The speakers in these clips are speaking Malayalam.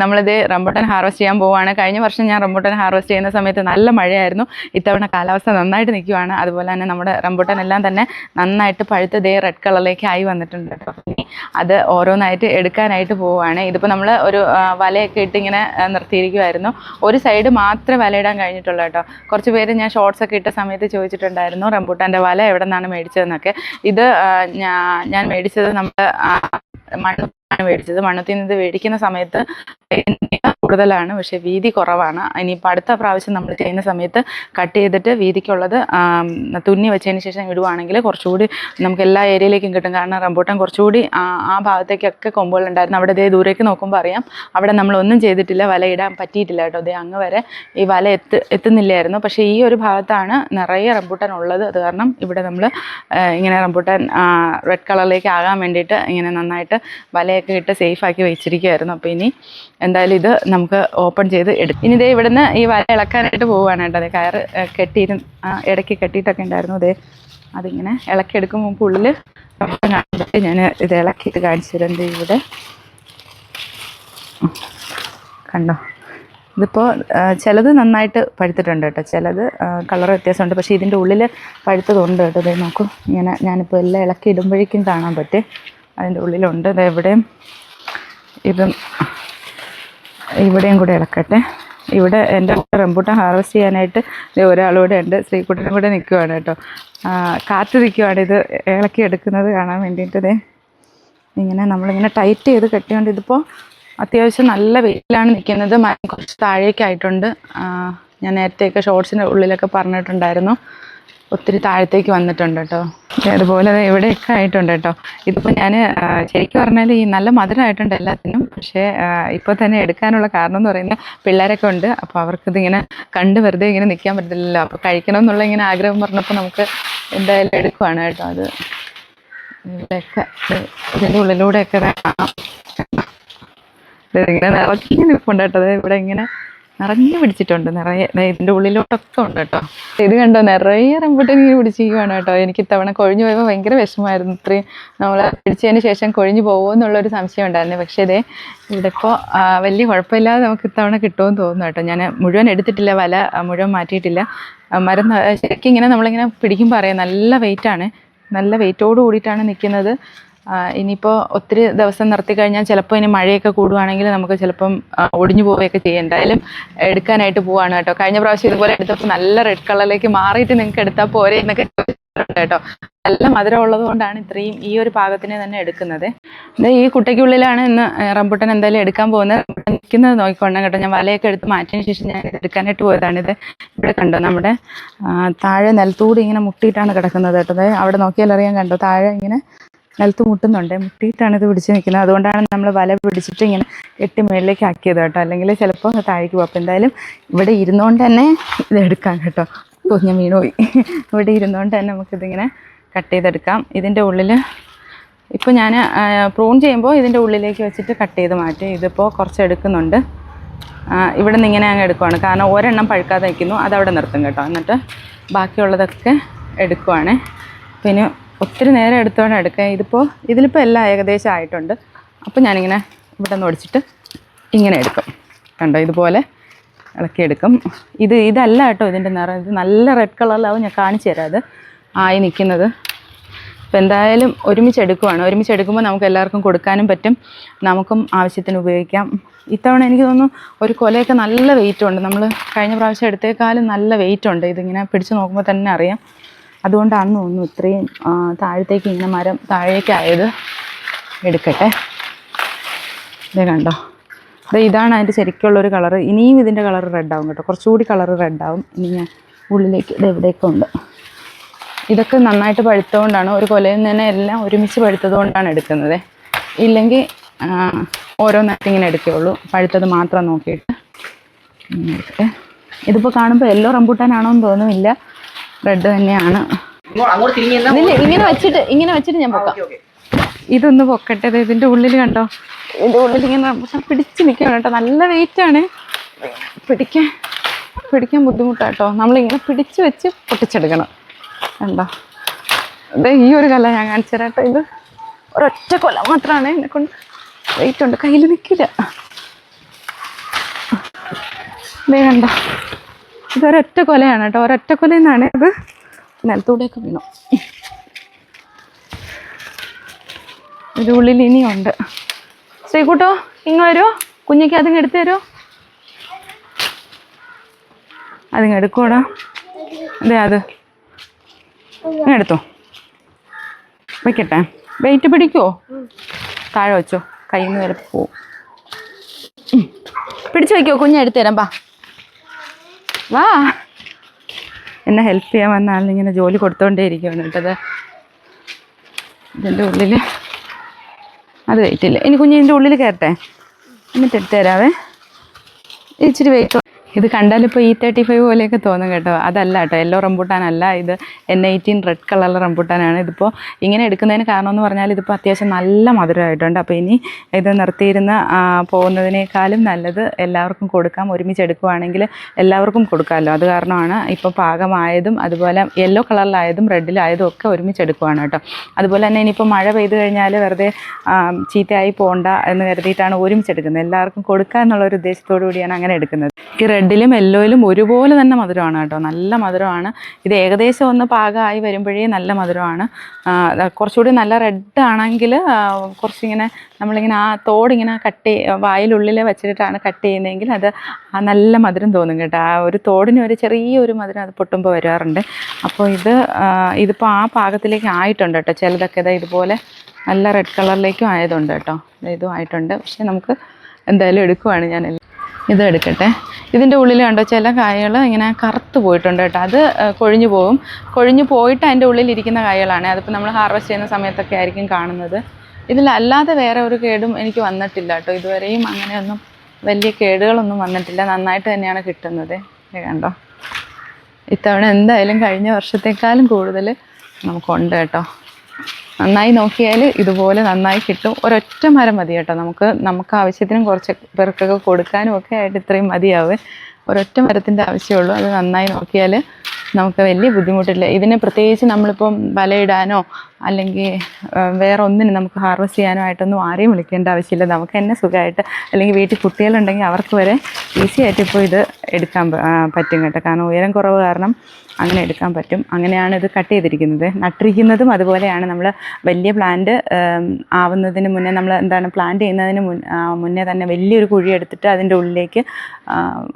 നമ്മളിത് റംബൂട്ടാൻ ഹാർവെസ്റ്റ് ചെയ്യാൻ പോവുകയാണ്. കഴിഞ്ഞ വർഷം ഞാൻ റംബൂട്ടാൻ ഹാർവെസ്റ്റ് ചെയ്യുന്ന സമയത്ത് നല്ല മഴയായിരുന്നു. ഇത്തവണ കാലാവസ്ഥ നന്നായിട്ട് നിൽക്കുകയാണ്. അതുപോലെ തന്നെ നമ്മുടെ റംബൂട്ടാൻ എല്ലാം തന്നെ നന്നായിട്ട് പഴുത്ത് ദേ റെഡ് കളറിലേക്ക് ആയി വന്നിട്ടുണ്ട് കേട്ടോ. അത് ഓരോന്നായിട്ട് എടുക്കാനായിട്ട് പോവുകയാണ്. ഇതിപ്പോൾ നമ്മൾ ഒരു വലയൊക്കെ ഇട്ട് ഇങ്ങനെ നിർത്തിയിരിക്കുമായിരുന്നു. ഒരു സൈഡ് മാത്രമേ വലയിടാൻ കഴിഞ്ഞിട്ടുള്ളൂ കേട്ടോ. കുറച്ച് പേര് ഞാൻ ഷോർട്സ് ഒക്കെ ഇട്ട സമയത്ത് ചോദിച്ചിട്ടുണ്ടായിരുന്നു റംബൂട്ടാൻ്റെ വല എവിടെ നിന്നാണ് മേടിച്ചതെന്നൊക്കെ. ഇത് ഞാൻ മേടിച്ചത് നമ്മുടെ മണ്ണുത്തിയാണ് മേടിച്ചത്. മണ്ണത്തിൽ നിന്ന് ഇത് മേടിക്കുന്ന സമയത്ത് കൂടുതലാണ്, പക്ഷേ വീതി കുറവാണ്. ഇനിയിപ്പോൾ അടുത്ത പ്രാവശ്യം നമ്മൾ ചെയ്യുന്ന സമയത്ത് കട്ട് ചെയ്തിട്ട് വീതിക്കുള്ളത് തുന്നി വെച്ചതിന് ശേഷം ഇടുവാണെങ്കിൽ കുറച്ചുകൂടി നമുക്ക് എല്ലാ ഏരിയയിലേക്കും കിട്ടും. കാരണം റംബൂട്ടാൻ കുറച്ചുകൂടി ആ ഭാഗത്തേക്കൊക്കെ കൊമ്പുകളുണ്ടായിരുന്നു. അവിടെ ഇതേ ദൂരേക്ക് നോക്കുമ്പോൾ അറിയാം അവിടെ നമ്മളൊന്നും ചെയ്തിട്ടില്ല, വല ഇടാൻ പറ്റിയിട്ടില്ല കേട്ടോ. അതേ അങ്ങ് വരെ ഈ വല എത്തുന്നില്ലായിരുന്നു. പക്ഷേ ഈ ഒരു ഭാഗത്താണ് നിറയെ റംബൂട്ടാൻ ഉള്ളത്. അത് കാരണം ഇവിടെ നമ്മൾ ഇങ്ങനെ റംബൂട്ടാൻ റെഡ് കളറിലേക്ക് ആകാൻ വേണ്ടിയിട്ട് ഇങ്ങനെ നന്നായിട്ട് വലയൊക്കെ ഇട്ട് സേഫാക്കി വെച്ചിരിക്കുമായിരുന്നു. അപ്പോൾ ഇനി എന്തായാലും ഇത് നമുക്ക് ഓപ്പൺ ചെയ്ത് എടുക്കും. ഇനി ഇതേ ഇവിടുന്ന് ഈ വല ഇളക്കാനായിട്ട് പോവുകയാണ് കേട്ടോ. അതേ കയറ് കെട്ടിയിരുന്നു, ഇടയ്ക്ക് കെട്ടിയിട്ടൊക്കെ ഉണ്ടായിരുന്നു. അതേ അതിങ്ങനെ ഇളക്കിയെടുക്കും മുമ്പ് ഉള്ളിൽ കാണുമ്പോൾ ഞാൻ ഇത് ഇളക്കിയിട്ട് കാണിച്ചു തരുന്നത്. ഇവിടെ കണ്ടോ, ഇതിപ്പോൾ ചിലത് നന്നായിട്ട് പഴുത്തിട്ടുണ്ട് കേട്ടോ, ചിലത് കളർ വ്യത്യാസമുണ്ട്. പക്ഷേ ഇതിൻ്റെ ഉള്ളിൽ പഴുത്തതുണ്ട് കേട്ടോ. അതേ നോക്കൂ, ഇങ്ങനെ ഞാനിപ്പോൾ എല്ലാം ഇളക്കി ഇടുമ്പോഴേക്കും കാണാൻ പറ്റും അതിൻ്റെ ഉള്ളിലുണ്ട്. അത് എവിടെയും ഇതും ഇവിടെയും കൂടെ ഇളക്കട്ടെ. ഇവിടെ എൻ്റെ റംബൂട്ടാൻ ഹാർവെസ്റ്റ് ചെയ്യാനായിട്ട് ഒരാളൂടെ ഉണ്ട്, ശ്രീകുട്ടനും കൂടെ നിൽക്കുവാണ് കേട്ടോ. കാത്തു നിൽക്കുവാണ് ഇത് ഇളക്കി എടുക്കുന്നത് കാണാൻ വേണ്ടിയിട്ട്. ഇങ്ങനെ നമ്മളിങ്ങനെ ടൈറ്റ് ചെയ്ത് കെട്ടിയോണ്ട് ഇതിപ്പോൾ അത്യാവശ്യം നല്ല വെയിലാണ് നിൽക്കുന്നത്. മരം കുറച്ച് താഴേക്കായിട്ടുണ്ട്. ഞാൻ നേരത്തെയൊക്കെ ഷോർട്സിൻ്റെ ഉള്ളിലൊക്കെ പറഞ്ഞിട്ടുണ്ടായിരുന്നു ഒത്തിരി താഴത്തേക്ക് വന്നിട്ടുണ്ട് കേട്ടോ. അതുപോലെ ഇവിടെയൊക്കെ ആയിട്ടുണ്ട് കേട്ടോ. ഇതിപ്പോൾ ഞാൻ ശരിക്കും പറഞ്ഞാൽ ഈ നല്ല മധുരമായിട്ടുണ്ട് എല്ലാത്തിനും. പക്ഷേ ഇപ്പോൾ തന്നെ എടുക്കാനുള്ള കാരണം എന്ന് പറയുന്നത് പിള്ളേരൊക്കെ ഉണ്ട്. അപ്പോൾ അവർക്കിതിങ്ങനെ കണ്ട് വെറുതെ ഇങ്ങനെ നിൽക്കാൻ പറ്റില്ലല്ലോ. അപ്പോൾ കഴിക്കണം എന്നുള്ള ഇങ്ങനെ ആഗ്രഹം പറഞ്ഞപ്പോൾ നമുക്ക് എന്തായാലും എടുക്കുവാണ് കേട്ടോ. അത് ഇവിടെയൊക്കെ ഇതിൻ്റെ ഉള്ളിലൂടെയൊക്കെ ഇങ്ങനെ നിറഞ്ഞ് നിൽപ്പുണ്ട് കേട്ടോ. അത് ഇവിടെ ഇങ്ങനെ നിറഞ്ഞു പിടിച്ചിട്ടുണ്ട്, നിറയെ ഇതിൻ്റെ ഉള്ളിലോട്ടൊക്കെ ഉണ്ട് കേട്ടോ. ഇത് കണ്ടോ, നിറയെ റംബൂട്ടാൻ ഇങ്ങനെ പിടിച്ചിരിക്കുകയാണ് കേട്ടോ. എനിക്ക് ഇത്തവണ കൊഴിഞ്ഞു പോയപ്പോൾ ഭയങ്കര വിഷമമായിരുന്നു. ഇത്രയും നമ്മൾ പിടിച്ചതിന് ശേഷം കൊഴിഞ്ഞു പോകുമോ എന്നുള്ളൊരു സംശയം ഉണ്ടായിരുന്നു. പക്ഷേ ഇതേ ഇവിടെ ഇപ്പോൾ വലിയ കുഴപ്പമില്ലാതെ നമുക്ക് ഇത്തവണ കിട്ടുമെന്ന് തോന്നുന്നു കേട്ടോ. ഞാൻ മുഴുവൻ എടുത്തിട്ടില്ല, വല മുഴുവൻ മാറ്റിയിട്ടില്ല. മരം ശരിക്കും ഇങ്ങനെ നമ്മളിങ്ങനെ പിടിക്കുമ്പോൾ അറിയാം നല്ല വെയിറ്റാണ്, നല്ല വെയിറ്റോട് കൂടിയിട്ടാണ് നിൽക്കുന്നത്. ഇനിയിപ്പോൾ ഒത്തിരി ദിവസം നിർത്തി കഴിഞ്ഞാൽ ചിലപ്പോൾ ഇനി മഴയൊക്കെ കൂടുവാണെങ്കിൽ നമുക്ക് ചിലപ്പം ഒടിഞ്ഞു പോവുകയൊക്കെ ചെയ്യും. എന്തായാലും എടുക്കാനായിട്ട് പോവാണ് കേട്ടോ. കഴിഞ്ഞ പ്രാവശ്യം ഇതുപോലെ എടുത്തപ്പോൾ നല്ല റെഡ് കളറിലേക്ക് മാറിയിട്ട് നിങ്ങൾക്ക് എടുത്താൽ പോരെ എന്നൊക്കെ കേട്ടോ. നല്ല മധുരം ഉള്ളത് കൊണ്ടാണ് ഇത്രയും ഈ ഒരു പാകത്തിന് തന്നെ എടുക്കുന്നത്. ഇത് ഈ കുട്ടയ്ക്കുള്ളിലാണ് ഇന്ന് റംബൂട്ടാൻ എന്തായാലും എടുക്കാൻ പോകുന്നത്. നിൽക്കുന്നത് നോക്കിക്കൊണ്ടേ കേട്ടോ. ഞാൻ വലയൊക്കെ എടുത്ത് മാറ്റിയതിന് ശേഷം ഞാൻ എടുക്കാനായിട്ട് പോയതാണിത്. ഇവിടെ കണ്ടോ, നമ്മുടെ താഴെ നിലത്തൂടി ഇങ്ങനെ മുട്ടിയിട്ടാണ് കിടക്കുന്നത് കേട്ടോ. അവിടെ നോക്കിയാൽ അറിയാൻ കണ്ടോ, താഴെ ഇങ്ങനെ നിലത്ത് മുട്ടുന്നുണ്ട്, മുട്ടിയിട്ടാണ് ഇത് പിടിച്ച് നിൽക്കുന്നത്. അതുകൊണ്ടാണ് നമ്മൾ വല പിടിച്ചിട്ട് ഇങ്ങനെ കെട്ടി മുകളിലേക്ക് ആക്കിയത് കേട്ടോ. അല്ലെങ്കിൽ ചിലപ്പോൾ താഴേക്ക് പോകും. അപ്പോൾ എന്തായാലും ഇവിടെ ഇരുന്നുകൊണ്ട് തന്നെ ഇത് എടുക്കാം കേട്ടോ. ഞാൻ വീണുപോയി. ഇവിടെ ഇരുന്നുകൊണ്ട് തന്നെ നമുക്കിതിങ്ങനെ കട്ട് ചെയ്തെടുക്കാം. ഇതിൻ്റെ ഉള്ളിൽ ഇപ്പോൾ ഞാൻ പ്രൂൺ ചെയ്യുമ്പോൾ ഇതിൻ്റെ ഉള്ളിലേക്ക് വെച്ചിട്ട് കട്ട് ചെയ്ത് മാറ്റും. ഇതിപ്പോൾ കുറച്ച് എടുക്കുന്നുണ്ട്. ഇവിടെ നിന്ന് ഇങ്ങനെ അങ്ങ് എടുക്കുവാണ്, കാരണം ഒരെണ്ണം പഴുക്കാതെ വയ്ക്കുന്നു, അതവിടെ നിർത്തും കേട്ടോ. എന്നിട്ട് ബാക്കിയുള്ളതൊക്കെ എടുക്കുവാണ്. പിന്നെ ഒത്തിരി നേരം എടുത്തോണ്ട് എടുക്കുക. ഇതിലിപ്പോൾ എല്ലാം ഏകദേശം ആയിട്ടുണ്ട്. അപ്പോൾ ഞാനിങ്ങനെ ഇവിടെ നിന്ന് ഒടിച്ചിട്ട് ഇങ്ങനെ എടുക്കും കണ്ടോ, ഇതുപോലെ ഇളക്കിയെടുക്കും. ഇതല്ല കേട്ടോ ഇതിൻ്റെ നിറം, ഇത് നല്ല റെഡ് കളറിലാവും. ഞാൻ കാണിച്ചു തരാം അത് ആയി നിൽക്കുന്നത്. അപ്പോൾ എന്തായാലും ഒരുമിച്ചെടുക്കുവാണ്. ഒരുമിച്ചെടുക്കുമ്പോൾ നമുക്ക് എല്ലാവർക്കും കൊടുക്കാനും പറ്റും, നമുക്കും ആവശ്യത്തിന് ഉപയോഗിക്കാം. ഇത്തവണ എനിക്ക് തോന്നുന്നു ഒരു കൊലയൊക്കെ നല്ല വെയിറ്റ് ഉണ്ട്. നമ്മൾ കഴിഞ്ഞ പ്രാവശ്യം എടുത്തേക്കാളും നല്ല വെയിറ്റ് ഉണ്ട്. ഇതിങ്ങനെ പിടിച്ച് നോക്കുമ്പോൾ തന്നെ അറിയാം. അതുകൊണ്ടാണെന്ന് തോന്നുന്നു ഇത്രയും താഴത്തേക്ക് ഇങ്ങനെ മരം താഴേക്കായത്. എടുക്കട്ടെ. ഇതേ കണ്ടോ, ഇതാണ് അതിൻ്റെ ശരിക്കുള്ളൊരു കളറ്. ഇനിയും ഇതിൻ്റെ കളറ് റെഡാവും കേട്ടോ, കുറച്ചുകൂടി കളറ് റെഡാവും. ഇനി ഞാൻ ഉള്ളിലേക്ക് ഇത് എവിടെയൊക്കെ ഉണ്ട്. ഇതൊക്കെ നന്നായിട്ട് പഴുത്തതുകൊണ്ടാണ്, ഒരു കൊലയിൽ നിന്ന് തന്നെ എല്ലാം ഒരുമിച്ച് പഴുത്തത് കൊണ്ടാണ് എടുക്കുന്നത്. ഇല്ലെങ്കിൽ ഓരോന്നായിട്ട് ഇങ്ങനെ എടുക്കുകയുള്ളൂ, പഴുത്തത് മാത്രം നോക്കിയിട്ട് എടുക്കട്ടെ. ഇതിപ്പോൾ കാണുമ്പോൾ യെല്ലോ റംബൂട്ടാനാണോ എന്ന് തോന്നുന്നില്ല, റെഡ് തന്നെയാണ്. ഇങ്ങനെ വെച്ചിട്ട് ഞാൻ പൊക്കാം. ഇതൊന്ന് പൊക്കട്ടെ. ഇതിൻ്റെ ഉള്ളിൽ കണ്ടോ, ഇതിൻ്റെ ഉള്ളിൽ ഇങ്ങനെ പിടിച്ച് നിൽക്കണം കേട്ടോ. നല്ല വെയിറ്റാണ്, പിടിക്കാൻ ബുദ്ധിമുട്ടാട്ടോ. നമ്മളിങ്ങനെ പിടിച്ച് വെച്ച് പൊട്ടിച്ചെടുക്കണം. കണ്ടോ, ഇത് ഈ ഒരു കൊല ഞാൻ കാണിച്ചു തരാം കേട്ടോ. ഇത് ഒരൊറ്റ കൊല മാത്രമാണ്, എന്നെക്കൊണ്ട് വെയിറ്റ് ഉണ്ട്, കയ്യിൽ നിൽക്കില്ല. വേണ്ട, ഇതൊരൊറ്റ കൊലയാണ് കേട്ടോ. ഒരൊറ്റ കൊലയിൽ നിന്നാണ് ഇത് നിലത്തൂടെയൊക്കെ വീണു. ഇതിൻ്റെ ഉള്ളിൽ ഇനിയുണ്ട്. ശ്രീകുട്ടോ ഇങ്ങ് വരുമോ? കുഞ്ഞിക്ക് അതിങ്ങ് എടുത്തു തരുമോ? അതിങ്ങ് എടുക്കൂടാ. അതെ, അത് എടുത്തോ. വയ്ക്കട്ടെ? വെയിറ്റ് പിടിക്കുമോ? താഴെ വെച്ചോ, കയ്യിൽ നിന്ന് ചിലപ്പോൾ പോവും. പിടിച്ചു വയ്ക്കുമോ? കുഞ്ഞ് എടുത്തു തരാം. വാ. എന്നെ ഹെൽപ്പ് ചെയ്യാൻ വന്ന ആളിനിങ്ങനെ ജോലി കൊടുത്തോണ്ടേ ഇരിക്കുകയാണ് കേട്ടത്. ഇതിൻ്റെ ഉള്ളിൽ അത് വെയിറ്റില്ല. ഇനി കുഞ്ഞ് ഇതിൻ്റെ ഉള്ളിൽ കയറട്ടെ, എന്നിട്ട് എടുത്തു തരാവേ. ഇച്ചിരി വെയിറ്റ്. ഇത് കണ്ടാലിപ്പോൾ E35 പോലെയൊക്കെ തോന്നും കേട്ടോ. അതല്ല കേട്ടോ, യെല്ലോ റംബൂട്ടാനല്ല ഇത്. N18 റെഡ് കളറിലെ റംബൂട്ടാനാണ്. ഇതിപ്പോൾ ഇങ്ങനെ എടുക്കുന്നതിന് കാരണം എന്ന് പറഞ്ഞാൽ ഇതിപ്പോൾ അത്യാവശ്യം നല്ല മധുരമായിട്ടുണ്ട്. അപ്പോൾ ഇനി ഇത് നിർത്തിയിരുന്ന് പോകുന്നതിനേക്കാളും നല്ലത് എല്ലാവർക്കും കൊടുക്കാം. ഒരുമിച്ച് എടുക്കുവാണെങ്കിൽ എല്ലാവർക്കും കൊടുക്കാമല്ലോ. അത് കാരണമാണ് ഇപ്പോൾ പാകമായതും അതുപോലെ യെല്ലോ കളറിലായതും റെഡിലായതും ഒക്കെ ഒരുമിച്ച് എടുക്കുവാണ് കേട്ടോ. അതുപോലെ തന്നെ ഇനിയിപ്പോൾ മഴ പെയ്ത് കഴിഞ്ഞാൽ വെറുതെ ചീത്തയായി പോകണ്ട എന്ന് കരുതിയിട്ടാണ് ഒരുമിച്ച് എടുക്കുന്നത്. എല്ലാവർക്കും കൊടുക്കുക എന്നുള്ളൊരു ഉദ്ദേശത്തോടു കൂടിയാണ് അങ്ങനെ എടുക്കുന്നത്. ഈ റെഡിലും യെല്ലോയിലും ഒരുപോലെ തന്നെ മധുരമാണ് കേട്ടോ. നല്ല മധുരമാണ്. ഇത് ഏകദേശം ഒന്ന് പാകമായി വരുമ്പോഴേ നല്ല മധുരമാണ്. കുറച്ചുകൂടി നല്ല റെഡ് ആണെങ്കിൽ കുറച്ചിങ്ങനെ നമ്മളിങ്ങനെ ആ തോടിങ്ങനെ വായിലുള്ളിൽ വെച്ചിട്ടാണ് കട്ട് ചെയ്യുന്നതെങ്കിൽ അത് നല്ല മധുരം തോന്നും കേട്ടോ. ആ ഒരു തോടിന് ഒരു ചെറിയൊരു മധുരം അത് പൊട്ടുമ്പോൾ വരാറുണ്ട്. അപ്പോൾ ഇതിപ്പോൾ ആ പാകത്തിലേക്ക് ആയിട്ടുണ്ട് കേട്ടോ. ചിലതൊക്കെ ഇതുപോലെ നല്ല റെഡ് കളറിലേക്കും ആയതുണ്ട് കേട്ടോ. ഇതും ആയിട്ടുണ്ട്. പക്ഷേ നമുക്ക് എന്തായാലും എടുക്കുവാണ് ഞാൻ. ഇത് എടുക്കട്ടെ. ഇതിൻ്റെ ഉള്ളിൽ കണ്ടോ ചില കായകൾ ഇങ്ങനെ കറുത്ത് പോയിട്ടുണ്ട് കേട്ടോ. അത് കൊഴിഞ്ഞു പോകും. കൊഴിഞ്ഞു പോയിട്ട് അതിൻ്റെ ഉള്ളിലിരിക്കുന്ന കായകളാണ്. അതിപ്പോൾ നമ്മൾ ഹാർവെസ്റ്റ് ചെയ്യുന്ന സമയത്തൊക്കെ ആയിരിക്കും കാണുന്നത്. ഇതിലല്ലാതെ വേറെ ഒരു കേടും എനിക്ക് വന്നിട്ടില്ല കേട്ടോ. ഇതുവരെയും അങ്ങനെയൊന്നും വലിയ കേടുകളൊന്നും വന്നിട്ടില്ല. നന്നായിട്ട് തന്നെയാണ് കിട്ടുന്നത്. കണ്ടോ, ഇത്തവണ എന്തായാലും കഴിഞ്ഞ വർഷത്തേക്കാളും കൂടുതൽ നമുക്കുണ്ട് കേട്ടോ. നന്നായി നോക്കിയാൽ ഇതുപോലെ നന്നായി കിട്ടും. ഒരൊറ്റ മരം മതി കേട്ടോ. നമുക്ക് ആവശ്യത്തിനും കുറച്ച് പേർക്കൊക്കെ കൊടുക്കാനും ഒക്കെ ആയിട്ട് ഇത്രയും മതിയാവും. ഒരൊറ്റ മരത്തിൻ്റെ ആവശ്യമുള്ളൂ. അത് നന്നായി നോക്കിയാൽ നമുക്ക് വലിയ ബുദ്ധിമുട്ടില്ല. ഇതിന് പ്രത്യേകിച്ച് നമ്മളിപ്പം വലയിടാനോ അല്ലെങ്കിൽ വേറെ ഒന്നിനും നമുക്ക് ഹാർവെസ്റ്റ് ചെയ്യാനോ ആയിട്ടൊന്നും ആരെയും വിളിക്കേണ്ട ആവശ്യമില്ല. നമുക്ക് തന്നെ സുഖമായിട്ട്, അല്ലെങ്കിൽ വീട്ടിൽ കുട്ടികളുണ്ടെങ്കിൽ അവർക്ക് വരെ ഈസി ആയിട്ട് ഇപ്പോൾ ഇത് എടുക്കാൻ പറ്റും കേട്ടോ. കാരണം ഉയരം കുറവ് കാരണം അങ്ങനെ എടുക്കാൻ പറ്റും. അങ്ങനെയാണ് ഇത് കട്ട് ചെയ്തിരിക്കുന്നത്. നട്ടിരിക്കുന്നതും അതുപോലെയാണ്. നമ്മൾ വലിയ പ്ലാന്റ് ആവുന്നതിന് മുന്നേ നമ്മൾ പ്ലാന്റ് ചെയ്യുന്നതിന് മുന്നേ തന്നെ വലിയൊരു കുഴി എടുത്തിട്ട് അതിൻ്റെ ഉള്ളിലേക്ക്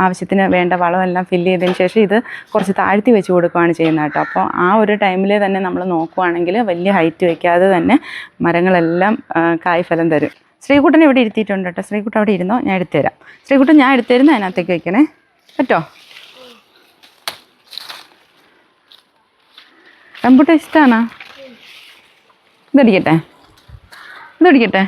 ആവശ്യത്തിന് വേണ്ട വളമെല്ലാം ഫില്ല് ചെയ്തതിന് ശേഷം ഇത് കുറച്ച് താഴ്ത്തി വെച്ച് കൊടുക്കുകയാണ് ചെയ്യുന്നത് കേട്ടോ. അപ്പോൾ ആ ഒരു ടൈമിൽ തന്നെ നമ്മൾ നോക്കുവാണെങ്കിൽ വലിയ ഹൈറ്റ് വയ്ക്കാതെ തന്നെ മരങ്ങളെല്ലാം കായ്ഫലം തരും. ശ്രീകുട്ടനെ ഇവിടെ ഇരുത്തിയിട്ടുണ്ട് കേട്ടോ. ശ്രീകുട്ടൻ അവിടെ ഇരുന്നോ, ഞാൻ എടുത്തുതരാം. ശ്രീകുട്ടൻ ഞാൻ എടുത്തുതരുന്ന അതിനകത്തേക്ക് വയ്ക്കണേ, പറ്റോ? റംബൂട്ടാൻ ഇഷ്ടമാണോ? ഇതടിക്കട്ടെ.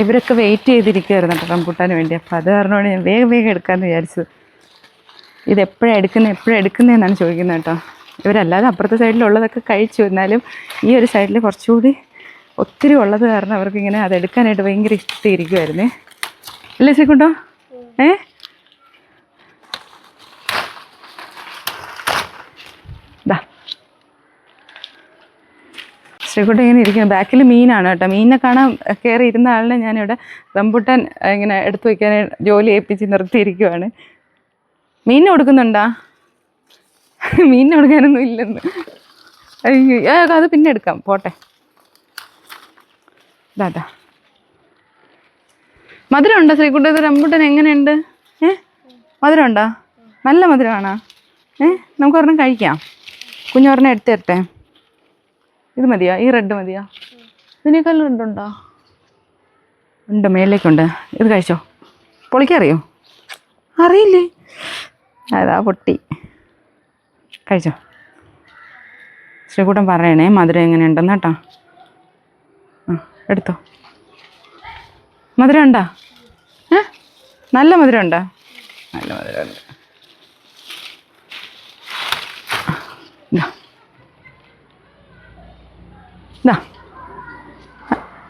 ഇവരൊക്കെ വെയിറ്റ് ചെയ്തിരിക്കുമായിരുന്നു കേട്ടോ റംബൂട്ടാന് വേണ്ടി. അപ്പോൾ അത് കാരണമാണ് ഞാൻ വേഗം എടുക്കാമെന്ന് വിചാരിച്ചത്. ഇതെപ്പോഴാണ് എടുക്കുന്നതെന്നാണ് ചോദിക്കുന്നത് കേട്ടോ. ഇവരല്ലാതെ അപ്പുറത്തെ സൈഡിലുള്ളതൊക്കെ കഴിച്ചു. എന്നാലും ഈ ഒരു സൈഡിൽ കുറച്ചുകൂടി ഒത്തിരി ഉള്ളത് കാരണം അവർക്കിങ്ങനെ അതെടുക്കാനായിട്ട് ഭയങ്കര ഇഷ്ടമായിരിക്കുമായിരുന്നേ. അല്ലേ ശ്രീകുട്ടോ? ശ്രീകുട്ടൻ ഇങ്ങനെ ഇരിക്കുന്നു. ബാക്കിൽ മീനാണ് കേട്ടോ. മീനിനെ കാണാൻ കയറി ഇരുന്ന ആളിനെ ഞാനിവിടെ റംബൂട്ടാൻ ഇങ്ങനെ എടുത്തു വയ്ക്കാൻ ജോലി ഏൽപ്പിച്ച് നിർത്തിയിരിക്കുവാണ്. മീനിന് കൊടുക്കുന്നുണ്ടോ? മീനിന് കൊടുക്കാനൊന്നും ഇല്ലെന്ന്. അയ്യോ, അത് പിന്നെ എടുക്കാം, പോട്ടെ. ദാ മധുരം ഉണ്ടോ ശ്രീകുട്ട? ഇത് റംബൂട്ടാൻ എങ്ങനെയുണ്ട്? മധുരം ഉണ്ടോ? നല്ല മധുരമാണോ? നമുക്ക് ഒരെണ്ണം കഴിക്കാം. കുഞ്ഞൊരെണ്ണം എടുത്ത് തരട്ടെ. ഇത് മതിയോ? ഈ റെഡ് മതിയോ? ഇതിനേക്കാൾ റെഡ് ഉണ്ടോ? ഉണ്ട്, മേളിലേക്കുണ്ട്. ഇത് കഴിച്ചോ. പൊളിക്കറിയോ? അറിയില്ലേ? അതാ പൊട്ടി. കഴിച്ചോ. ശ്രീകുട്ടൻ പറയണേ മധുരം എങ്ങനെയുണ്ടെന്ന് കേട്ടോ. എടുത്തോ. മധുരം ഉണ്ടോ? നല്ല മധുരം ഉണ്ടോ? നല്ല മധുരമുണ്ട്.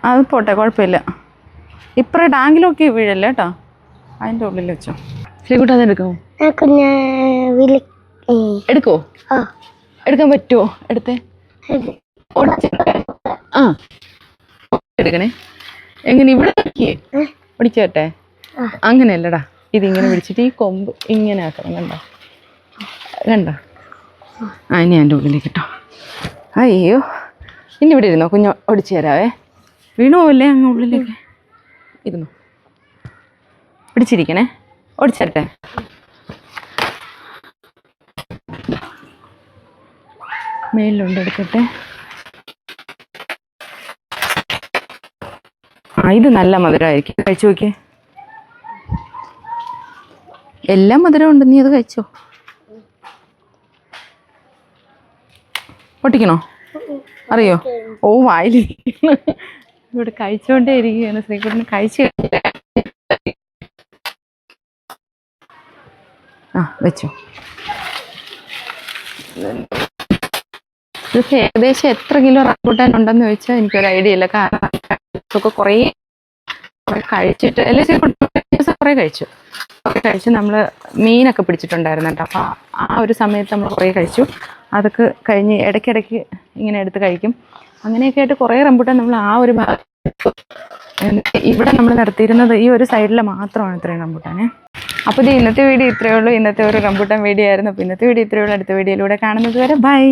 അത് പോട്ടെ, കുഴപ്പമില്ല. ഇപ്പറേ ടാങ്കിലൊക്കെ വീഴല്ലേ കേട്ടോ. അതിൻ്റെ ഉള്ളിൽ വെച്ചോ. ശ്രീകുട്ടൻ അതെടുക്കുമോ? എടുക്കോ? എടുക്കാൻ പറ്റുമോ? എടുത്തേ. എടുക്കണേ. എങ്ങനെ ഇവിടെ ഒടിച്ചേട്ടെ? അങ്ങനെയല്ലടാ, ഇതിങ്ങനെ പിടിച്ചിട്ട് ഈ കൊമ്പ് ഇങ്ങനെ ആക്കണം. കണ്ടോ കണ്ടോ? ആ ഇനി എൻ്റെ ഉള്ളിലേക്ക് ഇട്ടോ. അയ്യോ ഇനി ഇവിടെ ഇരുന്നോ, കുഞ്ഞ് ഒടിച്ചു തരാവേ. വീണുപോവല്ലേ അങ്ങ് ഉള്ളിലേക്ക്. ഇരുന്നു പിടിച്ചിരിക്കണേ, ഒടിച്ചരട്ടെ. മേലിലുണ്ട്, എടുക്കട്ടെ. ആ ഇത് നല്ല മധുരമായിരിക്കും, കഴിച്ചു നോക്കിയേ. എല്ലാം മധുരം ഉണ്ട്, നീ അത് കഴിച്ചോ. പൊട്ടിക്കണോ? അറിയോ? ഓ വായിൽ ഇവിടെ കഴിച്ചോണ്ടേ ഇരിക്കുകയാണ് ശ്രീകുട്ടന്. കഴിച്ചു ആ വെച്ചോ. ഇതൊക്കെ ഏകദേശം എത്ര കിലോ റംബൂട്ടാൻ ഉണ്ടെന്ന് ചോദിച്ചാൽ എനിക്കൊരു ഐഡിയ ഇല്ല. കാരണം ഇതൊക്കെ കുറേ കഴിച്ചിട്ട് കുറേ കഴിച്ചു. നമ്മൾ മീനൊക്കെ പിടിച്ചിട്ടുണ്ടായിരുന്നു കേട്ടോ. അപ്പോൾ ആ ഒരു സമയത്ത് നമ്മൾ കുറേ കഴിച്ചു. അതൊക്കെ കഴിഞ്ഞ് ഇടയ്ക്കിടയ്ക്ക് ഇങ്ങനെ എടുത്ത് കഴിക്കും. അങ്ങനെയൊക്കെ ആയിട്ട് കുറേ റംബൂട്ടാൻ നമ്മൾ ആ ഒരു ഭാഗത്ത്. ഇവിടെ നമ്മൾ നടത്തിയിരുന്നത് ഈ ഒരു സൈഡിൽ മാത്രമാണ് ഇത്രയും റംബൂട്ടാനെ. അപ്പോൾ ഇത് ഇന്നത്തെ വീഡിയോ ഇത്രയേ ഉള്ളൂ. ഇന്നത്തെ ഒരു റംബൂട്ടാൻ വീഡിയോ ആയിരുന്നു. അപ്പോൾ ഇന്നത്തെ വീഡിയോ ഇത്രയേ ഉള്ളൂ. അടുത്ത വീഡിയോയിലൂടെ കാണുന്നത് വരെ ബൈ.